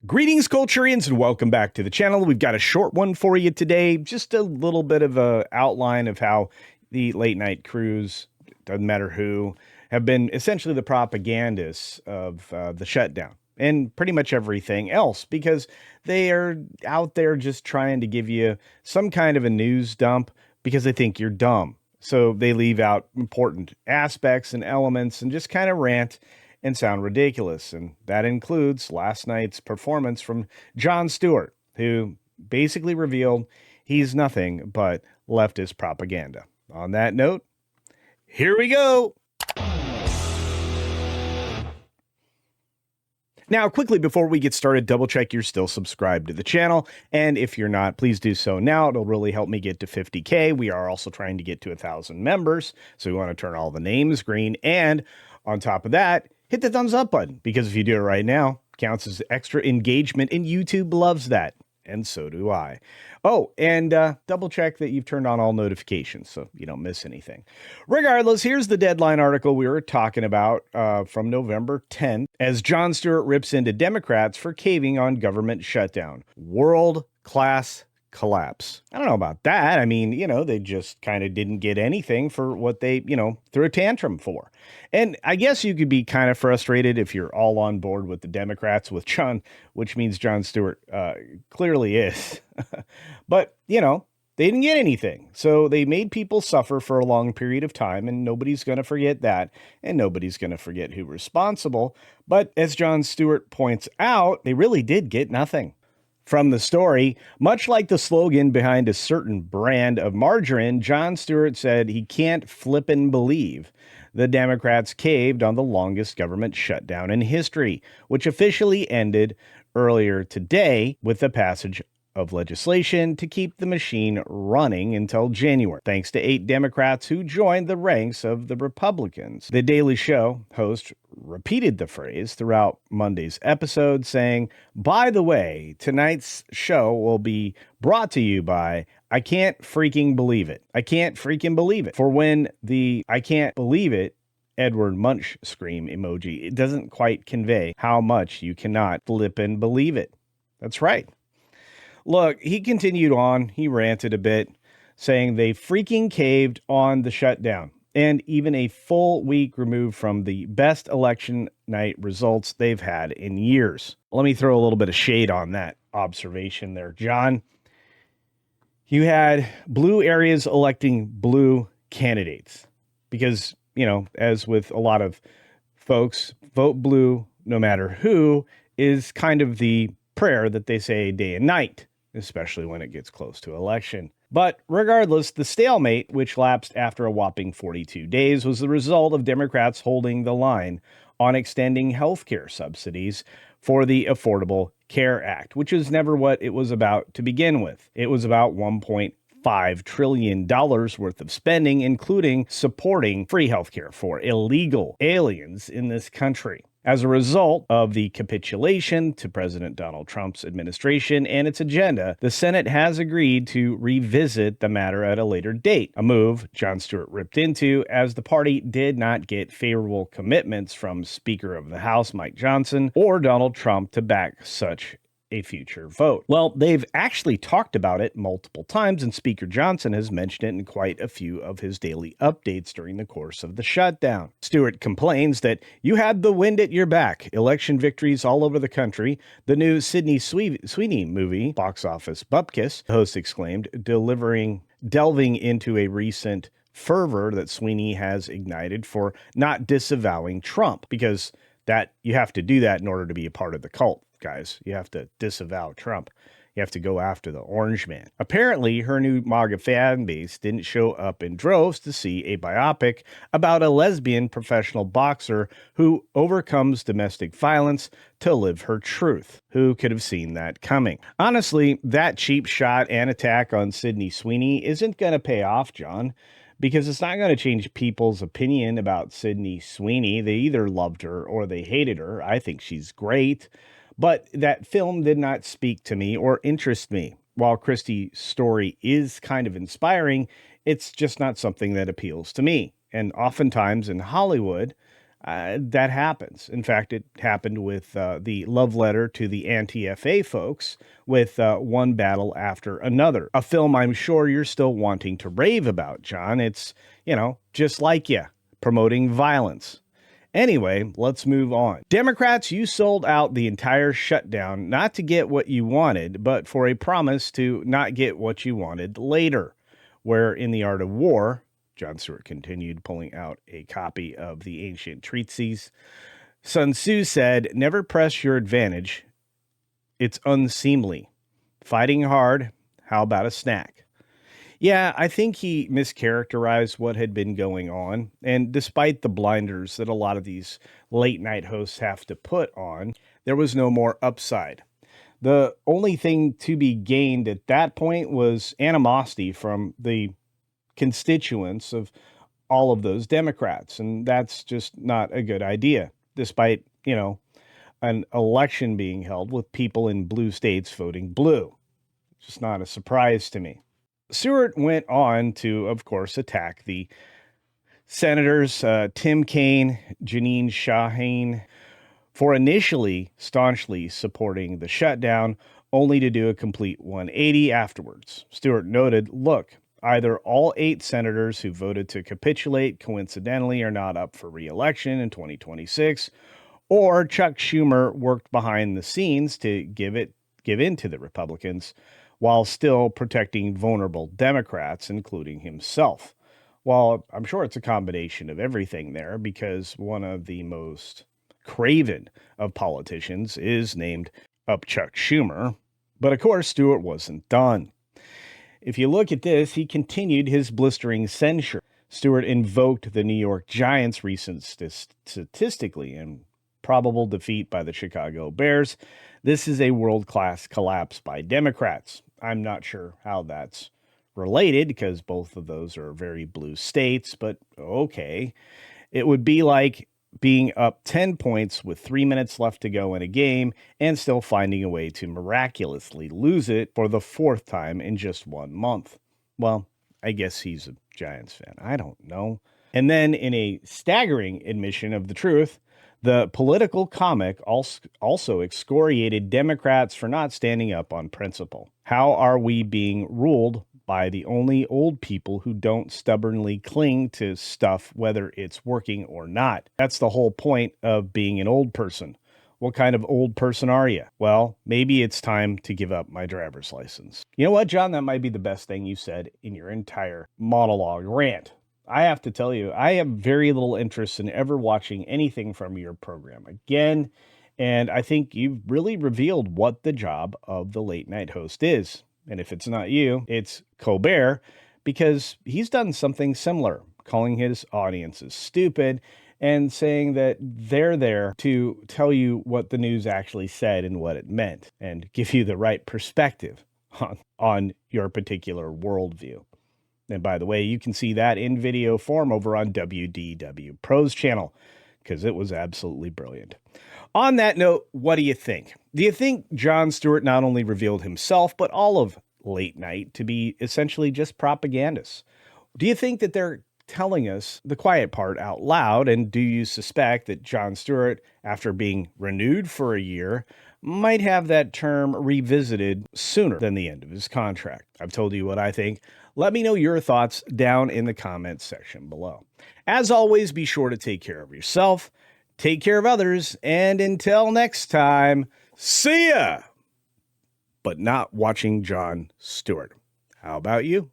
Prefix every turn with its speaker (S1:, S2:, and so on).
S1: Greetings, Culturians, and welcome back to the channel. We've got a short one for you today. Just a little bit of a outline of how the late night crews, doesn't matter who, have been essentially the propagandists of the shutdown and pretty much everything else, because they are out there just trying to give you some kind of a news dump because they think you're dumb. So they leave out important aspects and elements and just kind of rant and sound ridiculous. And that includes last night's performance from Jon Stewart, who basically revealed he's nothing but leftist propaganda. On that note, here we go. Now, quickly before we get started, double check you're still subscribed to the channel. And if you're not, please do so now. It'll really help me get to 50K. We are also trying to get to 1,000 members. So we want to turn all the names green. And on top of that, hit the thumbs up button, because if you do it right now, it counts as extra engagement, and YouTube loves that. And so do I. Oh, and double check that you've turned on all notifications so you don't miss anything. Regardless, here's the Deadline article we were talking about from November 10th, as Jon Stewart rips into Democrats for caving on government shutdown. World-class collapse. I don't know about that. I mean, they just kind of didn't get anything for what they, threw a tantrum for. And I guess you could be kind of frustrated if you're all on board with the Democrats, with Jon, which means Jon Stewart clearly is. But, they didn't get anything. So they made people suffer for a long period of time, and nobody's going to forget that. And nobody's going to forget who's responsible. But as Jon Stewart points out, they really did get nothing from the story. Much like the slogan behind a certain brand of margarine, Jon Stewart said he can't flippin' believe the Democrats caved on the longest government shutdown in history, which officially ended earlier today with the passage of legislation to keep the machine running until January, thanks to 8 Democrats who joined the ranks of the Republicans. The Daily Show host repeated the phrase throughout Monday's episode, saying, "By the way, tonight's show will be brought to you by I can't freaking believe it. I can't freaking believe it." For when the I can't believe it Edward Munch scream emoji, it doesn't quite convey how much you cannot flip and believe it. That's right. Look, he continued on, he ranted a bit, saying they freaking caved on the shutdown, and even a full week removed from the best election night results they've had in years. Let me throw a little bit of shade on that observation there, John. You had blue areas electing blue candidates because, as with a lot of folks, vote blue no matter who is kind of the prayer that they say day and night, especially when it gets close to election. But regardless, the stalemate, which lapsed after a whopping 42 days, was the result of Democrats holding the line on extending healthcare subsidies for the Affordable Care Act, which is never what it was about to begin with. It was about $1.5 trillion worth of spending, including supporting free healthcare for illegal aliens in this country. As a result of the capitulation to President Donald Trump's administration and its agenda, the Senate has agreed to revisit the matter at a later date, a move Jon Stewart ripped into as the party did not get favorable commitments from Speaker of the House Mike Johnson or Donald Trump to back such a future vote. Well, they've actually talked about it multiple times, and Speaker Johnson has mentioned it in quite a few of his daily updates during the course of the shutdown. Stewart complains that you had the wind at your back, election victories all over the country, the new Sydney Sweeney movie, box office bupkis, the host exclaimed, delving into a recent fervor that Sweeney has ignited for not disavowing Trump, because that you have to do that in order to be a part of the cult. Guys, you have to disavow Trump. You have to go after the orange man. Apparently, her new MAGA fan base didn't show up in droves to see a biopic about a lesbian professional boxer who overcomes domestic violence to live her truth. Who could have seen that coming? Honestly, that cheap shot and attack on Sydney Sweeney isn't going to pay off, John, because it's not going to change people's opinion about Sydney Sweeney. They either loved her or they hated her. I think she's great. But that film did not speak to me or interest me. While Christie's story is kind of inspiring, it's just not something that appeals to me. And oftentimes in Hollywood, That happens. In fact, it happened with the love letter to the anti-FA folks with one battle after another. A film I'm sure you're still wanting to rave about, John. It's, just like you, promoting violence. Anyway, let's move on. Democrats, you sold out the entire shutdown not to get what you wanted, but for a promise to not get what you wanted later. Where in The Art of War, Jon Stewart continued, pulling out a copy of the ancient treatise, Sun Tzu said, "Never press your advantage. It's unseemly. Fighting hard, how about a snack?" Yeah, I think he mischaracterized what had been going on. And despite the blinders that a lot of these late night hosts have to put on, there was no more upside. The only thing to be gained at that point was animosity from the constituents of all of those Democrats. And that's just not a good idea, despite, an election being held with people in blue states voting blue. Just not a surprise to me. Stewart went on to, of course, attack the senators, Tim Kaine, Shaheen, for initially staunchly supporting the shutdown, only to do a complete 180 afterwards. Stewart noted, look, either all 8 senators who voted to capitulate coincidentally are not up for re-election in 2026, or Chuck Schumer worked behind the scenes to give in to the Republicans while still protecting vulnerable Democrats, including himself. Well, I'm sure it's a combination of everything there, because one of the most craven of politicians is named up Chuck Schumer. But of course, Stewart wasn't done. If you look at this, he continued his blistering censure. Stewart invoked the New York Giants' recent statistically improbable defeat by the Chicago Bears. This is a world-class collapse by Democrats. I'm not sure how that's related, because both of those are very blue states, but okay. It would be like being up 10 points with 3 minutes left to go in a game and still finding a way to miraculously lose it for the 4th time in just 1 month. Well, I guess he's a Giants fan. I don't know. And then, in a staggering admission of the truth, the political comic also excoriated Democrats for not standing up on principle. How are we being ruled by the only old people who don't stubbornly cling to stuff, whether it's working or not? That's the whole point of being an old person. What kind of old person are you? Well, maybe it's time to give up my driver's license. You know what, John? That might be the best thing you said in your entire monologue rant. I have to tell you, I have very little interest in ever watching anything from your program again. And I think you've really revealed what the job of the late night host is. And if it's not you, it's Colbert, because he's done something similar, calling his audiences stupid and saying that they're there to tell you what the news actually said and what it meant, and give you the right perspective on your particular worldview. And by the way, you can see that in video form over on WDW Pro's channel, because it was absolutely brilliant. On that note, what do you think? Do you think Jon Stewart not only revealed himself, but all of late night to be essentially just propagandists? Do you think that they're telling us the quiet part out loud? And do you suspect that Jon Stewart, after being renewed for a year, might have that term revisited sooner than the end of his contract? I've told you what I think. Let me know your thoughts down in the comments section below. As always, be sure to take care of yourself, take care of others, and until next time, see ya! But not watching Jon Stewart. How about you?